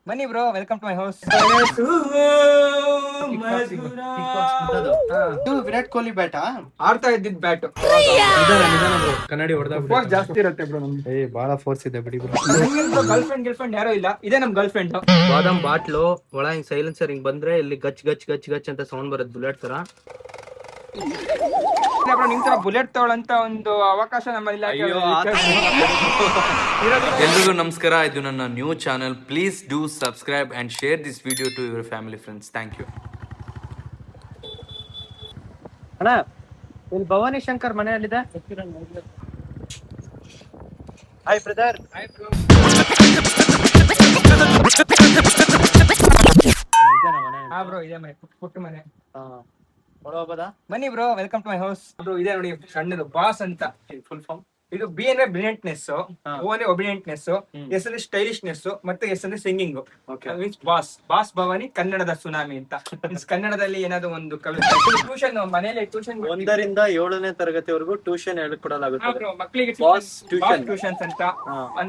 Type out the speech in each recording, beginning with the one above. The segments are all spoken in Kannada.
ಬನ್ನಿ bro, welcome to my house. Virat Kohli ಬ್ಯಾಟಾ ಆಡ್ತಾ ಇದ್ದಿದ್ ಬ್ಯಾಟ್ ಕನ್ನಡಿ ಹೊಡೆದ ಫೋರ್ಸ್ ಜಾಸ್ತಿ ಇರುತ್ತೆ ಬ್ರೋ. ನಮ್ಗೆ ಬಹಳ ಫೋರ್ಸ್ ಇದೆ ಬಿಡಿ ಗರ್ಲ್ ಫ್ರೆಂಡ್ ಯಾರೋ ಇಲ್ಲ, ಇದೇ ನಮ್ ಗರ್ಲ್ ಫ್ರೆಂಡ್. ಬಾದಾಮ್ ಬಾಟ್ಲು ಒಳ ಹಿಂಗ್ ಸೈಲೆನ್ಸರ್ ಹಿಂಗ್ ಬಂದ್ರೆ ಇಲ್ಲಿ ಗಚ್ ಗಚ್ ಗಚ್ ಗಚ್ ಅಂತ ಸೌಂಡ್ ಬರುತ್ತೆ ಬುಲೆಟ್ ತರ. ನಿಮ್ ತರ ಬುಲೆಟ್ ತಗೊಳ್ಳಂತ ಒಂದು ಅವಕಾಶ ನಮ್ಮಲ್ಲಿ ಎಲ್ರಿಗೂ ನಮಸ್ಕಾರ. ಇದು ನನ್ನ new channel. Please do subscribe and share this video to your family friends. Thank you. ಅಣ್ಣ ಇಲ್ಲಿ ಭವಾನಿ ಶಂಕರ್ ಮನೆಯಲ್ಲಿದೆ. Hi brother. ಹಾ ಬ್ರೋ, ಇದೆ ಮನೆ, ಪುಟ್ಟ ಮನೆ. ಒಳಗೋಗ್ಬೋದಾ? ಬನ್ನಿ bro, welcome to my house. Bro ಇದೆ ನೋಡಿ, ಸಣ್ಣದು ಬಾಸ್ ಅಂತ ಫುಲ್ ಫಾರ್ಮ್. ಇದು ಬಿ ಅಂದ್ರೆ ಬ್ರಿಲಿಯಂಟ್ನೆಸ್, ಓ ಅಂದ್ರೆ ಒಬಿಡಿಯಂಟ್ನೆಸ್, ಎಸ್ ಅಂದ್ರೆ ಸ್ಟೈಲಿಶ್ನೆಸ್, ಮತ್ತೆ ಎಸ್ ಅಂದ್ರೆ ಸಿಂಗಿಂಗ್. ಮೀನ್ಸ್ ಬಾಸ್ ಭವಾನಿ, ಕನ್ನಡದ ಸುನಾಮಿ ಅಂತ. ಮೀನ್ಸ್ ಕನ್ನಡದಲ್ಲಿ ಏನಾದ್ರು ಒಂದು ಟ್ಯೂಷನ್ ಮನೆಯಲ್ಲಿ ಟ್ಯೂಷನ್ 1ರಿಂದ 7ನೇ ತರಗತಿವರೆಗೂ ಟ್ಯೂಷನ್ ಹೇಳ್ಕೊಡಲಾಗುತ್ತೆ ಮಕ್ಕಳಿಗೆ. ಬಾಸ್ ಟ್ಯೂಷನ್ಸ್ ಅಂತ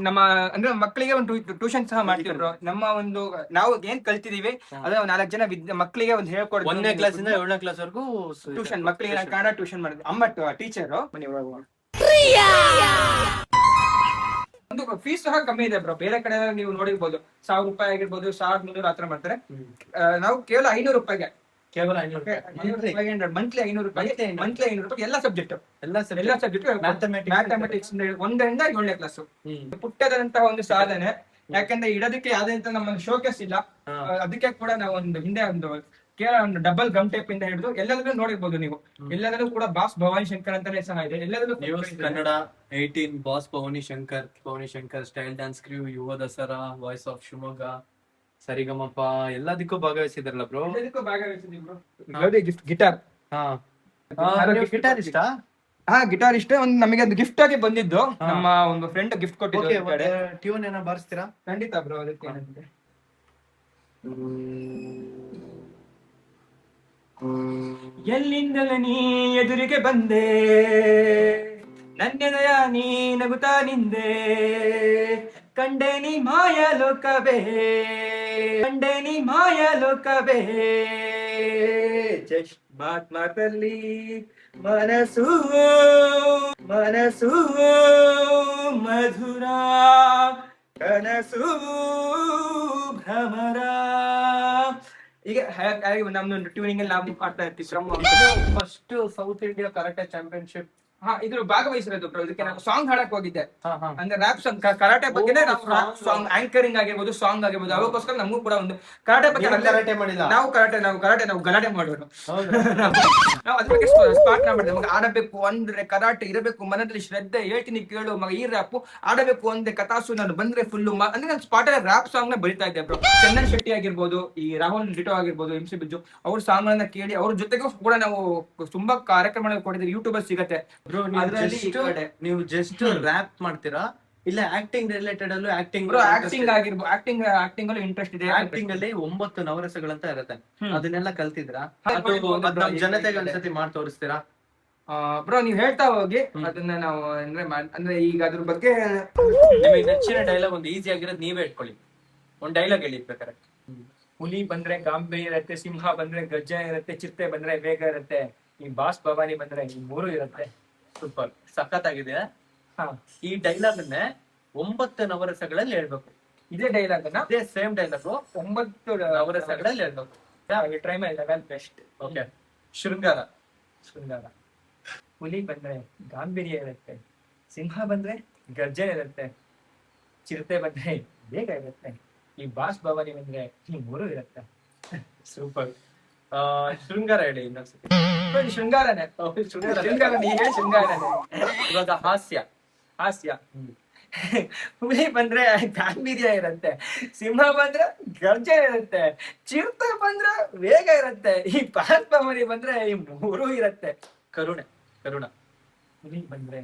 ನಮ್ಮ ಅಂದ್ರೆ ಮಕ್ಕಳಿಗೆ ಒಂದು ಟ್ಯೂಷನ್ ಸಹ ಮಾಡ್ತೀವಿ ಬ್ರೋ. ನಮ್ಮ ಒಂದು ನಾವು ಏನ್ ಕಲ್ತಿದೀವಿ ಅದೇ 4 ಜನ ಮಕ್ಕಳಿಗೆ ಒಂದು ಹೇಳ್ಕೊಡ್ತೀವಿ. 1ನೇ ಕ್ಲಾಸಿಂದ 7ನೇ ಕ್ಲಾಸ್ ವರೆಗೂ ಟ್ಯೂಷನ್ ಮಕ್ಕಳಿಗೆ ನಾನು ಕನ್ನಡ ಟ್ಯೂಷನ್ ಮಾಡಿದ್ವಿ. ಅಮ್ಮ ಟೀಚರ್. ಮನೆ ಒಂದು ಫೀಸ್ ಸಹ ಕಮ್ಮಿ ಇದೆ ಬ್ರೋ. ಬೇರೆ ಕಡೆ ನೀವು ನೋಡಿರ್ಬೋದು 1000 ರೂಪಾಯಿ ಆಗಿರ್ಬೋದು, 1300 ಆತರ ಮಾಡ್ತಾರೆ. ನಾವು ಕೇವಲ 500 ರೂಪಾಯಿಗೆ, ಕೇವಲ ಮಂತ್ಲಿ 500 ರೂಪಾಯಿ, ಮಂತ್ಲಿ 500 ರೂಪಾಯಿ ಎಲ್ಲ ಸಬ್ಜೆಕ್ಟ್ ಮ್ಯಾಥಮೆಟಿಕ್ಸ್ 1ರಿಂದ 7ನೇ ಕ್ಲಾಸ್. ಪುಟ್ಟದಂತಹ ಒಂದು ಸಾಧನೆ. ಯಾಕಂದ್ರೆ ಇಡೋದಕ್ಕೆ ಯಾವ್ದೇ ಅಂತ ನಮ್ಮ ಶೋಕೇಸ್ ಇಲ್ಲ. ಅದಕ್ಕೆ ಕೂಡ ನಾವು ಒಂದು ಹಿಂದೆ ಒಂದು ಕೇವಲ ಒಂದು ಡಬಲ್ ಗಮ್ ಟೇಪ್ ಇಂದ ಹಿಡಿದು ಎಲ್ಲದನ್ನೂ ನೋಡಿರ್ಬೋದು ನೀವು. ಎಲ್ಲದಲ್ಲೂ ಕೂಡ ಬಾಸ್ ಭವಾನಿ ಶಂಕರ್ ಅಂತಾನೆ ಸಹ ಇದೆ. ಎಲ್ಲದಲ್ಲೂ news Kannada 18 boss Bhavani Shankar style dance crew, Yuva Dasara, voice of Shivamogga, Sarigamapa ಎಲ್ಲದಕ್ಕೂ ಭಾಗವಹಿಸಿದ್ರಲ್ಲ ಬ್ರೋ. ಎಲ್ಲದಕ್ಕೂ ಭಾಗವಹಿಸಿದ್ವಿ ಬ್ರೋ. ಗಿಟಾರ್ ಗಿಟಾರ್ ಇಷ್ಟ? ಹಾ, ಗಿಟಾರ್ ಇಷ್ಟ. ಒಂದು ನಮಗೆ ಅದು ಗಿಫ್ಟ್ ಆಗಿ ಬಂದಿದ್ದು, ನಮ್ಮ ಒಂದು ಫ್ರೆಂಡ್ ಗಿಫ್ಟ್ ಕೊಟ್ಟಿದ್ದು. ಟ್ಯೂನ್ ಏನೋ ಬಾರಿಸ್ತೀರಾ? ಖಂಡಿತ ಬ್ರೋ. ಅದಕ್ಕೆ ಏನಂತೆ, ಎಲ್ಲಿಂದಲೇ ನೀ ಎದುರಿಗೆ ಬಂದೆ, ನನ್ನೆದೆಯ ನೀ ನಗುತ್ತಾ ನಿಂದೆ, ಕಂಡೆ ನೀ ಮಾಯ ಲೋಕವೇ, ಕಂಡೆ ನೀ ಮಾಯ ಲೋಕವೇ, ಜಸ್ಟ್ ಮಾತಲ್ಲಿ ಮನಸ್ಸು ಮನಸ್ಸು ಮಧುರ, ಕನಸು ಭ್ರಮರ. ಈಗ ನಮ್ದು ಟ್ಯೂನಿಂಗ್ ಅಲ್ಲಿ ನಾವು ಮಾಡ್ತಾ ಇರ್ತೀವಿ. First south India karate championship ಇದ್ರ ಭಾಗವಹಿಸಿರೋದು ಬ್ರೋ. ಇದಕ್ಕೆ ನಾನು ಸಾಂಗ್ ಹಾಡಕ್ ಹೋಗಿದ್ದೆ. ಅಂದ್ರೆ ರ್ಯಾಪ್ ಸಾಂಗ್, ಕರಾಟೆ ಬಗ್ಗೆ ಸಾಂಗ್ ಆಂಕರಿಂಗ್ ಆಗಿರ್ಬೋದು, ಸಾಂಗ್ ಆಗಿರ್ಬೋದು. ಅವಕ್ಕೋಸ್ಕರ ನಮಗೂ ಕೂಡ ಒಂದು ಕರಾಟೆ ಬಗ್ಗೆ ಕರಾಟೆ ಮಾಡಿಲ್ಲ. ನಾವು ಗಲಾಟೆ ಮಾಡೋರು. ನಾವು ಅದ್ರ ಬಗ್ಗೆ ಸ್ಪಾಟ್ ಮಾಡಿದೆ. ಮಗ ಆಡಬೇಕು ಅಂದ್ರೆ ಕರಾಟೆ ಇರಬೇಕು, ಮನದಲ್ಲಿ ಶ್ರದ್ಧೆ, ಹೇಳ್ತೀನಿ ಕೇಳು ಮಗ, ಈ ರ್ಯಾಪ್ ಆಡಬೇಕು ಅಂದ್ರೆ ಕಥಾಸು ನಾನು ಬಂದ್ರೆ ಫುಲ್ಲು ಅಂದ್ರೆ ನಾನು ಸ್ಪಾಟ್ ಅಲ್ಲಿ ರ್ಯಾಪ್ ಸಾಂಗ್ ನ ಬರಿತಾ ಇದ್ದೆ ಬ್ರೋ. ಚಂದನ್ ಶೆಟ್ಟಿ ಆಗಿರ್ಬೋದು, ಈ ರಾಹುಲ್ ಡಿಟೋ ಆಗಿರ್ಬೋದು, MC ಬಿಜ್ಜು ಅವ್ರ ಸಾಂಗ್ ಗಳನ್ನ ಕೇಳಿ ಅವ್ರ ಜೊತೆಗೂ ಕೂಡ ನಾವು ತುಂಬಾ ಕಾರ್ಯಕ್ರಮ ಕೊಟ್ಟಿದ್ದೀವಿ. ಯೂಟ್ಯೂಬ್ ಅಲ್ಲಿ ಸಿಗತ್ತೆ. ನೀವು ಜಸ್ಟ್ ರ್ಯಾಪ್ ಮಾಡ್ತೀರಾ ಇಲ್ಲ ಆಕ್ಟಿಂಗ್ ರಿಲೇಟೆಡ್ ಅಲ್ಲೂ? ಆಕ್ಟಿಂಗ್ ಆಗಿರ್ಬೋದು, ಆಕ್ಟಿಂಗ್ ಅಲ್ಲಿ ಇಂಟ್ರೆಸ್ಟ್ ಇದೆ. ಆಕ್ಟಿಂಗ್ ಅಲ್ಲಿ 9 ನವರಸಗಳಂತ ಇರುತ್ತೆ, ಅದನ್ನೆಲ್ಲ ಕಲ್ತಿದ್ರಾ? ಜನತೆಗೆ ಒಂದ್ಸತಿ ಮಾಡಿ ತೋರಿಸ್ತೀರಾ ಬ್ರೋ? ನೀವ್ ಹೇಳ್ತಾ ಹೋಗಿ ಅದನ್ನ ನಾವು ಅಂದ್ರೆ ಈಗ ಅದ್ರ ಬಗ್ಗೆ ನಿಮಗೆ ನೆಚ್ಚಿನ ಡೈಲಾಗ್ ಒಂದು ಈಸಿ ಆಗಿರೋದು ನೀವೇ ಇಟ್ಕೊಳ್ಳಿ. ಒಂದ್ ಡೈಲಾಗ್ ಹೇಳಿ ಬೇಕಾರೆ. ಹುಲಿ ಬಂದ್ರೆ ಗಾಂಭೀರ್ಯ ಇರುತ್ತೆ, ಸಿಂಹ ಬಂದ್ರೆ ಗರ್ಜನೆ ಇರುತ್ತೆ, ಚಿರತೆ ಬಂದ್ರೆ ವೇಗ ಇರುತ್ತೆ, ಈ ಬಾಸ್ ಭವಾನಿ ಬಂದ್ರೆ ಈ 3 ಇರುತ್ತೆ. ಸೂಪರ್, ಸಖತ್ತಾಗಿದೆ. ಈ ಡೈಲಾಗ್ ಅನ್ನೇ 9 ನವರಸಗಳಲ್ಲಿ ಹೇಳ್ಬೇಕು. ಇದೇ ಡೈಲಾಗ್ ಅನ್ನ, ಇದೇ ಸೇಮ್ ಡೈಲಾಗ್ 9 ನವರಸಗಳಲ್ಲಿ ಹೇಳ್ಬೇಕು. ಟ್ರೈ ಮಾಡಿ, ಲೆವೆಲ್ ಬೆಸ್ಟ್. ಓಕೆ. ಶೃಂಗಾರ. ಹುಲಿ ಬಂದ್ರೆ ಗಾಂಭೀರ್ಯ ಇರುತ್ತೆ, ಸಿಂಹ ಬಂದ್ರೆ ಗರ್ಜನೆ ಇರುತ್ತೆ, ಚಿರತೆ ಬಂದ್ರೆ ಬೇಗ ಇರುತ್ತೆ, ಈ ಬಾಸ್ ಭವಾನಿ ಬಂದ್ರೆ ಈ 3 ಇರುತ್ತೆ. ಸೂಪರ್. ಶೃಂಗಾರ ಹೇಳಿ ಇನ್ನೊಂದ್ಸತಿ. ಶೃಂಗಾರನೇ. ಇವಾಗ ಹಾಸ್ಯ. ಹುಲಿ ಬಂದ್ರೆ ಗಾಂಭೀರ್ಯ ಇರುತ್ತೆ, ಸಿಂಹ ಬಂದ್ರೆ ಗರ್ಜನೆ ಇರುತ್ತೆ, ಚಿರತೆ ಬಂದ್ರೆ ವೇಗ ಇರುತ್ತೆ, ಈ ಬಾಸ್ ಭವಾನಿ ಬಂದ್ರೆ ಈ 3 ಇರುತ್ತೆ. ಕರುಣ. ಹುಲಿ ಬಂದ್ರೆ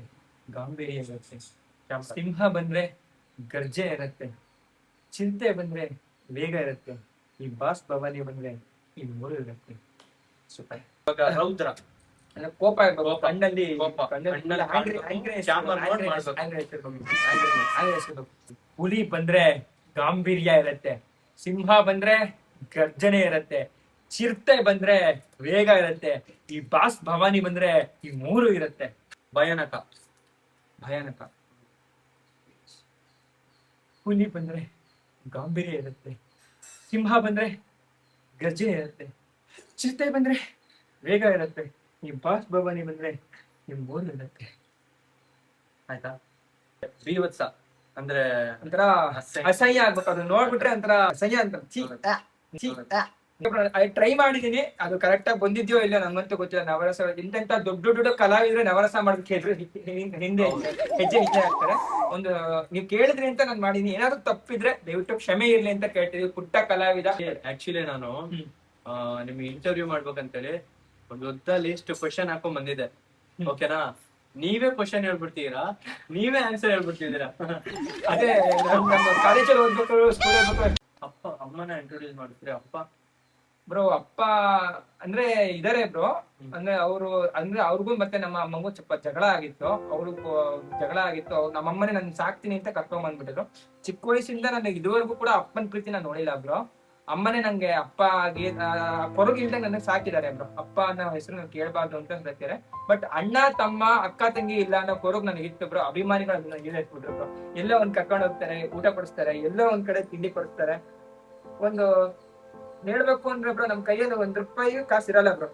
ಗಾಂಭೀರ್ಯ ಇರುತ್ತೆ, ಸಿಂಹ ಬಂದ್ರೆ ಗರ್ಜನೆ ಇರುತ್ತೆ, ಚಿರತೆ ಬಂದ್ರೆ ವೇಗ ಇರುತ್ತೆ, ಈ ಬಾಸ್ ಭವಾನಿ ಬಂದ್ರೆ ಈ 3 ಇರುತ್ತೆ. ಸೂಪರ್. ಇವಾಗ ರೌದ್ರ. ಕೋಪ ಇರ್ಬೇಕು, ಕಣ್ಣಲ್ಲಿ ಹುಲಿ ಬಂದ್ರೆ ಗಾಂಭೀರ್ಯ ಇರುತ್ತೆ, ಸಿಂಹ ಬಂದ್ರೆ ಗರ್ಜನೆ ಇರತ್ತೆ, ಚಿರತೆ ಬಂದ್ರೆ ವೇಗ ಇರತ್ತೆ, ಈ ಬಾಸ್ ಭವಾನಿ ಬಂದ್ರೆ ಈ ಮೂರು ಇರತ್ತೆ. ಭಯಾನಕ. ಭಯಾನಕ. ಹುಲಿ ಬಂದ್ರೆ ಗಾಂಭೀರ್ಯ ಇರುತ್ತೆ, ಸಿಂಹ ಬಂದ್ರೆ ಗರ್ಜನೆ ಇರುತ್ತೆ, ಚಿರತೆ ಬಂದ್ರೆ ವೇಗ ಇರುತ್ತೆ, ಈ ಬಾಸ್ ಭವಾನಿ ಬಂದ್ರೆ ಈ ಮೂರು ಇರುತ್ತೆ. ಆಯ್ತಾ? ಬೀವತ್ಸ ಅಂದ್ರೆ ಒಂಥರ ಅಸಹ್ಯ ಆಗ್ಬೇಕು, ಅದು ನೋಡ್ಬಿಟ್ರೆ ಒಂಥರ ಅಸಹ್ಯ ಅಂತ. ಟ್ರೈ ಮಾಡಿದೀನಿ, ಅದು ಕರೆಕ್ಟ್ ಆಗಿ ಬಂದಿದ್ಯೋ ಇಲ್ಲ ನಂಗಂತೂ ಗೊತ್ತಿಲ್ಲ. ನವರಸ ಇಂತೆಂತ ದೊಡ್ಡ ದೊಡ್ಡ ಕಲಾವಿದ್ರೆ ನವರಸ ಮಾಡೋದಕ್ಕೆ ಹಿಂದೆ ಹೆಜ್ಜೆ ಆಗ್ತಾರೆ. ಒಂದು ನೀವ್ ಕೇಳಿದ್ರಿ ಅಂತ ನಾನು ಮಾಡಿದೀನಿ, ಏನಾದ್ರು ತಪ್ಪಿದ್ರೆ ದಯವಿಟ್ಟು ಕ್ಷಮೆ ಇರ್ಲಿ ಅಂತ ಕೇಳ್ತೀವಿ. ಪುಟ್ಟ ಕಲಾವಿದ. ಆಕ್ಚುಲಿ ನಾನು ನಿಮ್ಗೆ ಇಂಟರ್ವ್ಯೂ ಮಾಡ್ಬೇಕಂತೇಳಿ ಒಂದು ದೊಡ್ಡ ಲಿಸ್ಟ್ ಕ್ವಶನ್ ಹಾಕೊಂಡ್ ಬಂದಿದ್ದೆ. ಓಕೆನಾ? ನೀವೇ ಕ್ವಶನ್ ಹೇಳ್ಬಿಡ್ತೀರಾ, ನೀವೇ ಆನ್ಸರ್ ಹೇಳ್ಬಿಡ್ತಿದ್ದೀರಾ. ಅದೇ ನಮ್ಮ ಕಾಲೇಜಲ್ಲಿ ಓದ್ಬೇಕು, ಸ್ಕೂಲ್ ಓದ್ಬೇಕು. ಅಪ್ಪ ಅಮ್ಮನ ಇಂಟ್ರೊಡ್ಯೂಸ್ ಮಾಡ್ತೀರಾ? ಅಪ್ಪ ಬ್ರೋ ಅಪ್ಪ ಅಂದ್ರೆ ಇದಾರೆ ಬ್ರೋ. ಅಂದ್ರೆ ಅವ್ರಿಗೂ ಮತ್ತೆ ನಮ್ಮ ಅಮ್ಮಗೂ ಸ್ವಲ್ಪ ಜಗಳ ಆಗಿತ್ತು. ಜಗಳ ಆಗಿತ್ತು. ನಮ್ಮಮ್ಮನೇ ನನ್ ಸಾಕ್ತೀನಿ ಅಂತ ಕರ್ಕೊಂಡ್ ಬಂದ್ಬಿಟ್ಟಿದ್ರು. ಚಿಕ್ಕ ವಯಸ್ಸಿಂದ ನನಗೆ ಇದುವರೆಗೂ ಕೂಡ ಅಪ್ಪನ ಪ್ರೀತಿ ನಾನು ನೋಡಿಲ್ಲ ಬ್ರೋ. ಅಮ್ಮನೇ ನಂಗೆ ಅಪ್ಪ ಆಗಿ ಹೊರಗಿಲ್ದ ನನಗೆ ಸಾಕಿದ್ದಾರೆ ಬ್ರೋ. ಅಪ್ಪ ಅನ್ನೋ ಹೆಸರು ನಾನು ಕೇಳಬಾರ್ದು ಅಂತ ಹೇಳ್ತಾರೆ. ಬಟ್ ಅಣ್ಣ ತಮ್ಮ ಅಕ್ಕ ತಂಗಿ ಇಲ್ಲ ಅನ್ನೋ ಹೊರಗ್ ನನಗೆ ಇತ್ತು ಬ್ರೋ. ಅಭಿಮಾನಿಗಳು ನನಗೆ ಇಟ್ಬಿಟ್ರು ಬ್ರೋ. ಎಲ್ಲೋ ಒಂದ್ ಕರ್ಕೊಂಡು ಹೋಗ್ತಾರೆ, ಊಟ ಕೊಡಿಸ್ತಾರೆ, ಎಲ್ಲೋ ಒಂದ್ ಕಡೆ ತಿಂಡಿ ಕೊಡಿಸ್ತಾರೆ. ಒಂದು ಹೇಳ್ಬೇಕು ಅಂದ್ರೆ ಬ್ರೋ, ನಮ್ ಕೈಯಲ್ಲಿ ₹1 ಕಾಸು ಇರಲ್ಲ ಬ್ರೋ.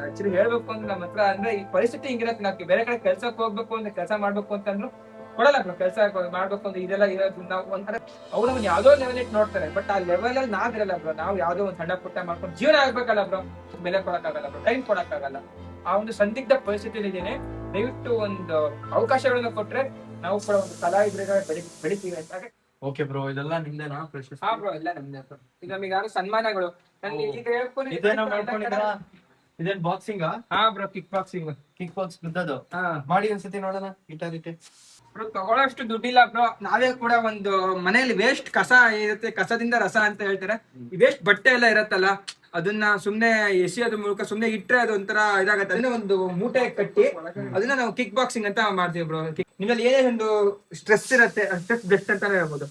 ಆಕ್ಚುಲಿ ಹೇಳ್ಬೇಕು ಅಂದ್ರೆ ನಮ್ಮ ಹತ್ರ ಅಂದ್ರೆ ಈ ಪರಿಸ್ಥಿತಿ ಹಿಂಗಿರತ್ತೆ. ನಾವ್ ಬೇರೆ ಕಡೆ ಕೆಲ್ಸಕ್ಕೆ ಹೋಗ್ಬೇಕು ಅಂದ್ರೆ, ಕೆಲಸ ಮಾಡ್ಬೇಕು ಅಂತಂದ್ರು ಕೊಡಲ್ಲ ಬ್ರೋ. ಕೆಲಸ ಮಾಡ್ಬೇಕು ಅಂದ್ರೆ ಇದೆಲ್ಲ ಇರೋದು ನಾವು ಒಂಥರ ಅವ್ರು ನಮ್ಗೆ ಯಾವ್ದೋ ಲೆವೆಲ್ ಇಟ್ಟು ನೋಡ್ತಾರೆ. ಬಟ್ ಆ ಲೆವೆಲ್ ಅಲ್ಲಿ ನಾವಿರಲ್ಲ ಬ್ರೋ. ನಾವು ಯಾವ್ದೋ ಒಂದ್ ಸಣ್ಣ ಪುಟ್ಟ ಮಾಡ್ಕೊಂಡು ಜೀವನ ಆಗ್ಬೇಕಲ್ಲ ಬ್ರೋ. ಬೆಲೆ ಕೊಡಕ್ಕಾಗಲ್ಲ ಬ್ರೋ, ಟೈಮ್ ಕೊಡಕ್ಕಾಗಲ್ಲ. ಆ ಒಂದು ಸಂದಿಗ್ಧ ಪರಿಸ್ಥಿತಿಯಲ್ಲಿ ಇದ್ದೇನೆ. ದಯವಿಟ್ಟು ಒಂದು ಅವಕಾಶಗಳನ್ನ ಕೊಟ್ರೆ ನಾವು ಕೂಡ ಒಂದು ಕಲಾವಿದರಿಗೆ ಬೆಳಿತೀವಿ ಅಂತ. ಓಕೆ ಬ್ರೋ, ಇದೆಲ್ಲ ನಿಮ್ದೇನಾ? ಹಾ ಬ್ರೋ, ಎಲ್ಲ ನಮ್ದೇ ಬ್ರೋ. ಈಗ ನಮಗೆ ಯಾರು ಸನ್ಮಾನಗಳು ಈಗ ಇದೇನೋ ಮಾಡ್ಕೊಂಡಿದ್ದೀರಾ? ಇದೇನ್ ಬಾಕ್ಸಿಂಗ್? ಹಾ bro, kick boxing. Kick box ಬಿದ್ದದು ಹಾ ಮಾಡಿ ಒಂದ್ಸತಿ ನೋಡೋಣ. ಇಟ್ಟಾದಿಟ್ಟೆ ಬ್ರೋ, ತಗೊಳ್ಳೋಷ್ಟು ದುಡ್ಡಿಲ್ಲ ಬ್ರೋ. ನಾವೇ ಕೂಡ ಒಂದು ಮನೆಯಲ್ಲಿ ವೇಸ್ಟ್ ಕಸ ಇರುತ್ತೆ, ಕಸದಿಂದ ರಸ ಅಂತ ಹೇಳ್ತಾರೆ. ಈ ವೇಸ್ಟ್ ಬಟ್ಟೆ ಎಲ್ಲ ಇರತ್ತಲ್ಲ, ಅದನ್ನ ಸುಮ್ನೆ ಎಸೆಯೋದ್ರ ಮೂಲಕ ಸುಮ್ನೆ ಇಟ್ರೆ ಅದು ಒಂಥರ ಇದಾಗತ್ತೆ. ಅದನ್ನ ಒಂದು ಮೂಟೆ ಕಟ್ಟಿ ಅದನ್ನ ನಾವು ಕಿಕ್ ಬಾಕ್ಸಿಂಗ್ ಅಂತ ಮಾಡ್ತೀವಿ ಬ್ರೋ. ನಿಮ್ಮಲ್ಲಿ ಏನೇ ಒಂದು ಸ್ಟ್ರೆಸ್ ಇರುತ್ತೆ, ಸ್ಟ್ರೆಸ್ ಬೆಸ್ಟ್ ಅಂತಾನೆ ಹೇಳ್ಬೋದು.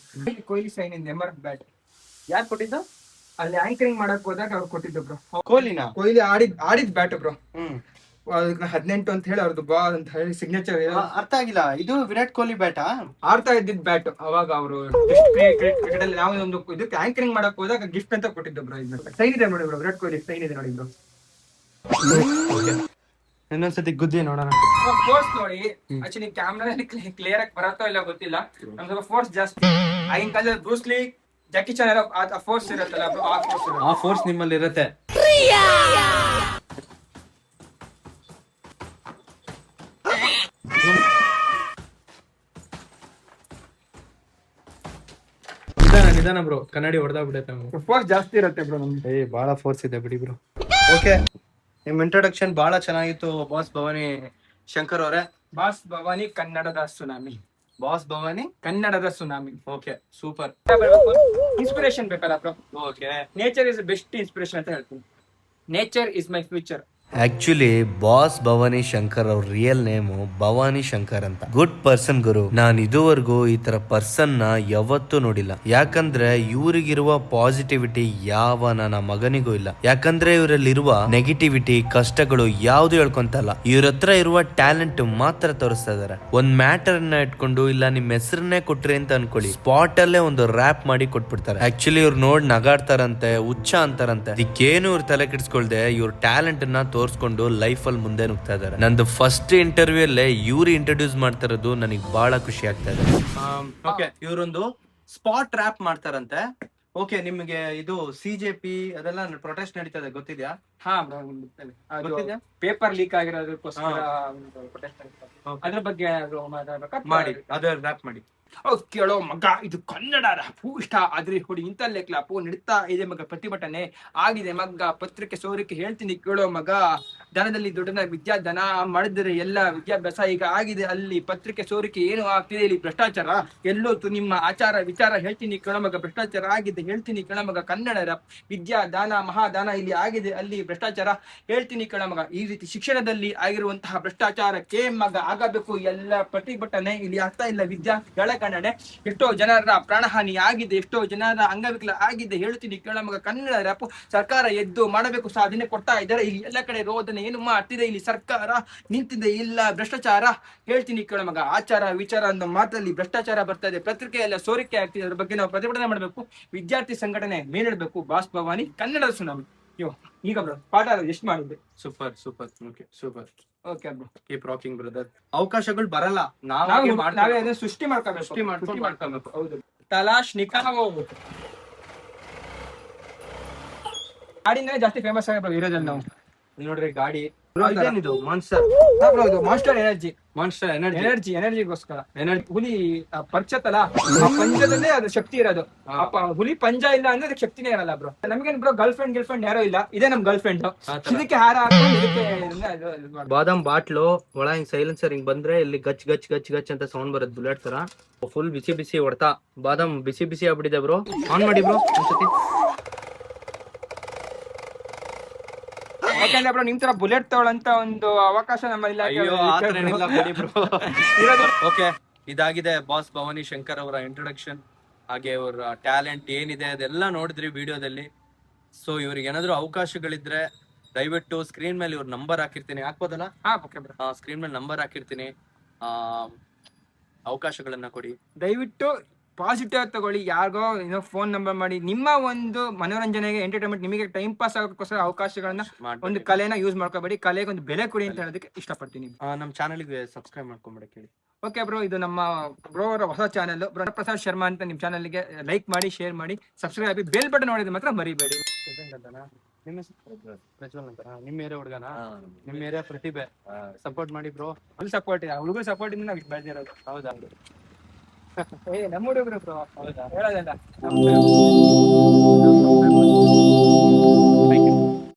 ಕೊಹ್ಲಿ ಸೈನ್ ಇನ್ ಎಮರ್ ಬ್ಯಾಟ್ ಯಾರು ಕೊಟ್ಟಿದ್ದು? ಅಲ್ಲಿ ಆಂಕರಿಂಗ್ ಮಾಡಕ್ ಹೋದಾಗ ಅವ್ರು ಕೊಟ್ಟಿದ್ದು ಬ್ರೋ. ಕೊಹ್ಲಿ ಆಡಿದ್ ಬ್ಯಾಟ್ ಬ್ರೋ. 18 ಅಂತ ಹೇಳಿ ಅವ್ರದ್ದು ಬಾಲ್ ಅಂತ ಹೇಳಿ ಸಿಗ್ನೇಚರ್. ಅರ್ಥ ಆಗಿಲ್ಲ, ಇದು ವಿರಾಟ್ ಕೊಹ್ಲಿ ಬ್ಯಾಟಾ? ಆಡ್ತಾ ಇದ್ದಿದ್ ಬ್ಯಾಟ್. ಅವಾಗ ಅವರು ಕ್ರಿಕೆಟ್ ಅಲ್ಲಿ ನಾವು ಒಂದು ಇದಕ್ಕೆ ಆಂಕರಿಂಗ್ ಮಾಡಕ್ ಹೋದಾಗ ಗಿಫ್ಟ್ ಅಂತ ಕೊಟ್ಟಿದ್ದು ಬ್ರೋ. ಇದು ಸೈನ್ ಇದೆ ನೋಡಿ ಬ್ರೋ, ವಿರಾಟ್ ಕೊಹ್ಲಿ ಸೈನ್ ಇದೆ ನೋಡಿ ಬ್ರೋ. ಇನ್ನೊಂದ್ಸತಿ ಗುದ್ದಿ ನೋಡೋಣ. ಫೋರ್ಸ್ ನೋಡಿ, ಆಕ್ಚುಲಿ ಕ್ಯಾಮ್ರಾದಲ್ಲಿ ಕ್ಲಿಯರ್ ಆಗಿ ಬರತ್ತೋ ಇಲ್ಲ ಗೊತ್ತಿಲ್ಲ. ನಮ್ ಸ್ವಲ್ಪ ಫೋರ್ಸ್ ಜಾಸ್ತಿ. ಆಗಿನ ಕಾಲದಲ್ಲಿ ಬ್ರೂಸ್ಲಿ, ಜಾಕಿ ಚಾನ್ ಆ ಫೋರ್ಸ್ ಇರತ್ತಲ್ಲ ಬ್ರೋ, ಆ ಫೋರ್ಸ್ ನಿಮ್ಮಲ್ಲಿ ಇರುತ್ತೆ. ನಿಧಾನ ಬ್ರೋ, ಕನ್ನಡಿ ಹೊಡೆದಾಗ್ಬಿಡುತ್ತೆ. ಫೋರ್ಸ್ ಜಾಸ್ತಿ ಇರುತ್ತೆ ಬ್ರೋ ನಮ್ಗೆ. ಬಹಳ ಫೋರ್ಸ್ ಇದೆ ಬಿಡಿ ಬ್ರೋ. ಓಕೆ, ನಿಮ್ ಇಂಟ್ರೊಡಕ್ಷನ್ ಬಹಳ ಚೆನ್ನಾಗಿತ್ತು ಬಾಸ್ ಭವಾನಿ ಶಂಕರ್ ಅವರೇ. ಬಾಸ್ ಭವಾನಿ ಕನ್ನಡದ ಸುನಾಮಿ. ಬಾಸ್ ಭವಾನಿ ಕನ್ನಡದ ಸುನಾಮಿ. Okay, super. ಇನ್ಸ್ಪಿರೇಷನ್ ಬೇಕಲ್ಲ bro. Okay, nature is best inspiration ಅಂತ ಹೇಳ್ತೀನಿ. Nature is my future. Actually boss Bhavani Shankar ಅವ್ರ ರಿಯಲ್ ನೇಮು ಭವಾನಿ ಶಂಕರ್ ಅಂತ. ಗುಡ್ ಪರ್ಸನ್ ಗುರು. ನಾನು ಇದುವರೆಗೂ ಈ ತರ ಪರ್ಸನ್ ನ ಯಾವತ್ತೂ ನೋಡಿಲ್ಲ. ಯಾಕಂದ್ರೆ ಇವ್ರಿಗಿರುವ ಪಾಸಿಟಿವಿಟಿ ಯಾವ ನನ್ನ ಮಗನಿಗೂ ಇಲ್ಲ. ಯಾಕಂದ್ರೆ ಇವರಲ್ಲಿರುವ ನೆಗೆಟಿವಿಟಿ, ಕಷ್ಟಗಳು ಯಾವ್ದು ಹೇಳ್ಕೊಂತಲ್ಲ. ಇವ್ರ ಹತ್ರ ಇರುವ ಟ್ಯಾಲೆಂಟ್ ಮಾತ್ರ ತೋರಿಸ್ತಾ ಇದಾರೆ. ಒಂದ್ ಮ್ಯಾಟರ್ ನ ಇಟ್ಕೊಂಡು ಇಲ್ಲ ನಿಮ್ ಹೆಸರನ್ನೇ ಕೊಟ್ರಿ ಅಂತ ಅನ್ಕೊಳ್ಳಿ, ಸ್ಪಾಟ್ ಅಲ್ಲೇ ಒಂದು ರ್ಯಾಪ್ ಮಾಡಿ ಕೊಟ್ಬಿಡ್ತಾರೆ. ಆಕ್ಚುಲಿ ಇವ್ರು ನೋಡ್ ನಗಾಡ್ತಾರಂತೆ, ಹುಚ್ಚ ಅಂತಾರಂತೆ. ಇದಕ್ಕೇನು ಇವ್ರು ತಲೆ ಕೆಡಿಸ್ಕೊಳ್ದೆ ಇವ್ರ ಟ್ಯಾಲೆಂಟ್ ನ ತೋರ್ಸ್ಕೊಂಡು ಲೈಫ್ ಅಲ್ಲಿ ಮುಂದೆ ನುಗ್ತಾ ಇದಾರೆ. ನಂದು ಫಸ್ಟ್ ಇಂಟರ್ವ್ಯೂ ಅಲ್ಲೇ ಇವ್ರು ಇಂಟ್ರೊಡ್ಯೂಸ್ ಮಾಡ್ತಾ ಇರೋದು ನನಗೆ ಬಹಳ ಖುಷಿ ಆಗ್ತಾ ಇದೆ. ಓಕೆ, ಇವರೊಂದು ಸ್ಪಾಟ್ ರ್ಯಾಪ್ ಮಾಡ್ತಾರಂತೆ. ಓಕೆ, ನಿಮಗೆ ಇದು CJP ಅದೆಲ್ಲ ಪ್ರೊಟೆಸ್ಟ್ ನಡೀತದೆ ಗೊತ್ತಿದ್ಯಾ? ಹಾ ಬ್ರೋ, ಗೊತ್ತಿದ್ಯಾ? ಪೇಪರ್ ಲೀಕ್ ಆಗಿರೋದಕ್ಕೋಸ್ಕರ ಅದ್ರ ಬಗ್ಗೆ ಮಾಡಿ, ಅದೇ ರ್ಯಾಪ್ ಮಾಡಿ. ಕೇಳೋ ಮಗ, ಇದು ಕನ್ನಡ ರ್ಯಾಪು ಇಷ್ಟ ಆದ್ರೆ ಹುಡಿ ಇಂತಲ್ಲೇ ಕ್ಲಾಪು ನಡೀತಾ ಇದೆ ಮಗ, ಪ್ರತಿಭಟನೆ ಆಗಿದೆ ಮಗ, ಪತ್ರಿಕೆ ಸೋರಿಕೆ ಹೇಳ್ತೀನಿ ಕೇಳೋ ಮಗ. ದನದಲ್ಲಿ ದೊಡ್ಡನ ವಿದ್ಯಾಧನ ಮಾಡಿದರೆ ಎಲ್ಲ ವಿದ್ಯಾಭ್ಯಾಸ ಈಗ ಆಗಿದೆ ಅಲ್ಲಿ. ಪತ್ರಿಕೆ ಸೋರಿಕೆ ಏನು ಆಗ್ತಿದೆ ಇಲ್ಲಿ, ಭ್ರಷ್ಟಾಚಾರ ಎಲ್ಲೋತು ನಿಮ್ಮ ಆಚಾರ ವಿಚಾರ ಹೇಳ್ತೀನಿ ಕೇಳೋ ಮಗ. ಭ್ರಷ್ಟಾಚಾರ ಆಗಿದೆ ಹೇಳ್ತೀನಿ ಕೇಳೋ ಮಗ. ಕನ್ನಡ ರ್ಯಾಪ್ ವಿದ್ಯಾದಾನ ಮಹಾದಾನ ಇಲ್ಲಿ ಆಗಿದೆ ಅಲ್ಲಿ ಭ್ರಷ್ಟಾಚಾರ ಹೇಳ್ತೀನಿ ಕೇಳೋ ಮಗ. ಈ ರೀತಿ ಶಿಕ್ಷಣದಲ್ಲಿ ಆಗಿರುವಂತಹ ಭ್ರಷ್ಟಾಚಾರಕ್ಕೆ ಮಗ ಆಗಬೇಕು ಎಲ್ಲ ಪ್ರತಿಭಟನೆ ಇಲ್ಲಿ ಆಗ್ತಾ ಇಲ್ಲ ವಿದ್ಯಾರ್ಥಿಗಳ ಕನ್ನಡ. ಎಷ್ಟೋ ಜನರ ಪ್ರಾಣಹಾನಿ ಆಗಿದೆ, ಎಷ್ಟೋ ಜನರ ಅಂಗವಿಕಲ ಆಗಿದೆ. ಹೇಳ್ತೀನಿ ಕೇಳ ಮಗ, ಕನ್ನಡ ರ್ಯಾಪ್ ಸರ್ಕಾರ ಎದ್ದು ಮಾಡಬೇಕು ಸಾಧನೆ ಕೊಡ್ತಾ ಇದ್ದಾರೆ. ಇಲ್ಲಿ ಎಲ್ಲ ಕಡೆ ರೋದನೆ ಏನು ಮಾಡ್ತಿದೆ, ಇಲ್ಲಿ ಸರ್ಕಾರ ನಿಂತಿದೆ, ಇಲ್ಲ ಭ್ರಷ್ಟಾಚಾರ. ಹೇಳ್ತೀನಿ ಕೇಳ ಮಗ, ಆಚಾರ ವಿಚಾರ ಅನ್ನೋ ಮಾತಲ್ಲಿ ಭ್ರಷ್ಟಾಚಾರ ಬರ್ತಾ ಇದೆ, ಪತ್ರಿಕೆಯೆಲ್ಲ ಸೋರಿಕೆ ಆಗ್ತಿದೆ. ಅದ್ರ ಬಗ್ಗೆ ನಾವು ಪ್ರತಿಭಟನೆ ಮಾಡಬೇಕು, ವಿದ್ಯಾರ್ಥಿ ಸಂಘಟನೆ ಮೇಲಿಡಬೇಕು. ಬಾಸ್ ಭವಾನಿ ಕನ್ನಡದ ಸುನಾಮಿ. ಈಗ ಬ್ರೋ ಪಾಠ ಎಷ್ಟು ಮಾಡಿದ್ದೆ? Super super. Okay super. Okay bro, keep rocking brother. ಅವಕಾಶಗಳು ಬರಲ್ಲ, ನಾವೇ ನಾವೇ ಅದನ್ನ ಸೃಷ್ಟಿ ಮಾಡ್ಕೋಬೇಕು. ಸೃಷ್ಟಿ ಮಾಡ್ಕೊಬೇಕು. ಹೌದು. ತಲಾಶ್ ನಿಕಾವೋ ಗಾಡಿನೇ ಜಾಸ್ತಿ ಫೇಮಸ್ ಆಗಿರೋ ಇರೋದ್ರಲ್ಲಿ ನಾವು. ನೋಡ್ರಿ ಗಾಡಿ ಇದು ಮಾನ್ಸ್ಟರ್. ಮಾಸ್ಟರ್ ಎನರ್ಜಿ, ಮಾನ್ಸ್ಟರ್ ಎನರ್ಜಿಗೋಸ್ಕರ. ಹುಲಿ ಪಂಚತಲ, ಆ ಪಂಜದಲ್ಲೇ ಅದು ಶಕ್ತಿ ಇರೋದು. ಹುಲಿ ಪಂಜ ಇಲ್ಲ ಅಂದ್ರೆ ಅದಕ್ಕೆ ಶಕ್ತಿನೇ ಇರಲ್ಲ ಬ್ರೋ. ನಮ್ಗೇನ್ ಬ್ರೋ ಗರ್ಲ್ ಫ್ರೆಂಡ್ ಯಾರೋ ಇಲ್ಲ, ಇದೇ ನಮ್ ಗರ್ಲ್ ಫ್ರೆಂಡ್. ಇದಕ್ಕೆ ಹಾರ ಹಾಕೊಂಡು ಇದಕ್ಕೆ ಬಾದಾಮ್ ಬಾಟ್ಲು ಒಳ ಹಿಂಗ್ ಸೈಲೆನ್ಸರ್ ಹಿಂಗ್ ಬಂದ್ರೆ ಇಲ್ಲಿ ಗಚ್ ಗಚ್ ಗಚ್ ಗಚ್ ಅಂತ ಸೌಂಡ್ ಬರುತ್ತೆ ಬುಲೆಟ್ ತರ. ಫುಲ್ ಬಿಸಿ ಬಿಸಿ ಹೊಡ್ತಾ ಬಾದಾಮ್ ಬಿಸಿ ಬಿಸಿ ಆಗ್ಬಿಟ್ಟಿದೆ ಬ್ರೋ. ಆನ್ ಮಾಡಿ ಬ್ರೋ ಒಂದ್ಸತಿ. ಯಾಕಂದ್ರೆ ಬ್ರೋ ನಿಮ್ ತರ ಬುಲೆಟ್ ತಗೊಳ್ಳಂತ ಒಂದು ಅವಕಾಶ ನಮ್ಮ ಓಕೆ, ಇದಾಗಿದೆ ಬಾಸ್ ಭವಾನಿ ಶಂಕರ್ ಅವರ ಇಂಟ್ರೊಡಕ್ಷನ್. ಹಾಗೆ ಅವರ ಟ್ಯಾಲೆಂಟ್ ಏನಿದೆ ಅದೆಲ್ಲ ನೋಡಿದ್ರಿ ವಿಡಿಯೋದಲ್ಲಿ. ಸೊ ಇವ್ರಿಗೆ ಏನಾದ್ರು ಅವಕಾಶಗಳಿದ್ರೆ ದಯವಿಟ್ಟು ಸ್ಕ್ರೀನ್ ಮೇಲೆ ಇವ್ರ ನಂಬರ್ ಹಾಕಿರ್ತೀನಿ, ಹಾಕ್ಬೋದಲ್ಲ? ಸ್ಕ್ರೀನ್ ಮೇಲೆ ನಂಬರ್ ಹಾಕಿರ್ತೀನಿ, ಅವಕಾಶಗಳನ್ನ ಕೊಡಿ ದಯವಿಟ್ಟು. ಪಾಸಿಟಿವ್ ತಗೊಳ್ಳಿ, ಯಾರಿಗೋ ಏನೋ ಫೋನ್ ನಂಬರ್ ಮಾಡಿ. ನಿಮ್ಮ ಒಂದು ಮನೋರಂಜನೆಗೆ, ಎಂಟರ್ಟೈನ್ಮೆಂಟ್, ನಿಮಗೆ ಟೈಮ್ ಪಾಸ್ ಆಗೋಕ್ಕೋಸ್ಕರ ಅವಕಾಶಗಳನ್ನ, ಒಂದು ಕಲೆನ ಯೂಸ್ ಮಾಡ್ಕೋಬೇಡಿ. ಕಲೆಗೆ ಒಂದು ಬೆಲೆ ಕೊಡಿ ಅಂತ ಹೇಳೋದಕ್ಕೆ ಇಷ್ಟಪಡ್ತೀನಿ. ನಮ್ಮ ಚಾನಲ್ಗೆ ಸಬ್ಸ್ಕ್ರೈಬ್ ಮಾಡ್ಕೊಂಬಿಡಕ್ಕೆ ಹೇಳಿ. ಓಕೆ ಬ್ರೋ, ಇದು ನಮ್ಮ ಬ್ರೋ ಅವರ ಹೊಸ ಚಾನಲ್ ಪ್ರಸಾದ್ ಶರ್ಮಾ ಅಂತ. ನಿಮ್ ಚಾನಲ್ಗೆ ಲೈಕ್ ಮಾಡಿ, ಶೇರ್ ಮಾಡಿ, ಸಬ್ಸ್ಕ್ರೈಬ್ ಆಗಿ, ಬೆಲ್ ಬಟನ್ ನೋಡಿದ್ರೆ ಮಾತ್ರ ಮರಿಬೇಡಿ. ನಿಮ್ಮ ಪ್ರಜ್ವಲ್ ಅಂತ, ನಿಮ್ಮ ಏರಿಯಾ ಹುಡುಗನ, ನಿಮ್ಮ ಏರಿಯಾ ಪ್ರತಿಭೆ. ಸಪೋರ್ಟ್ ಮಾಡಿ ಬ್ರೋ. ಫುಲ್ ಸಪೋರ್ಟ್ ಇದೆ, ಹುಡುಗರು ಸಪೋರ್ಟ್ ಇಂದ ನಾವು ಬೆಳೆದಿರೋದು. ಹೌದಾ? ನಮ್ಮ ಹುಡುಗರು ಬ್ರೋ, ಹೇಳೋದಲ್ಲ.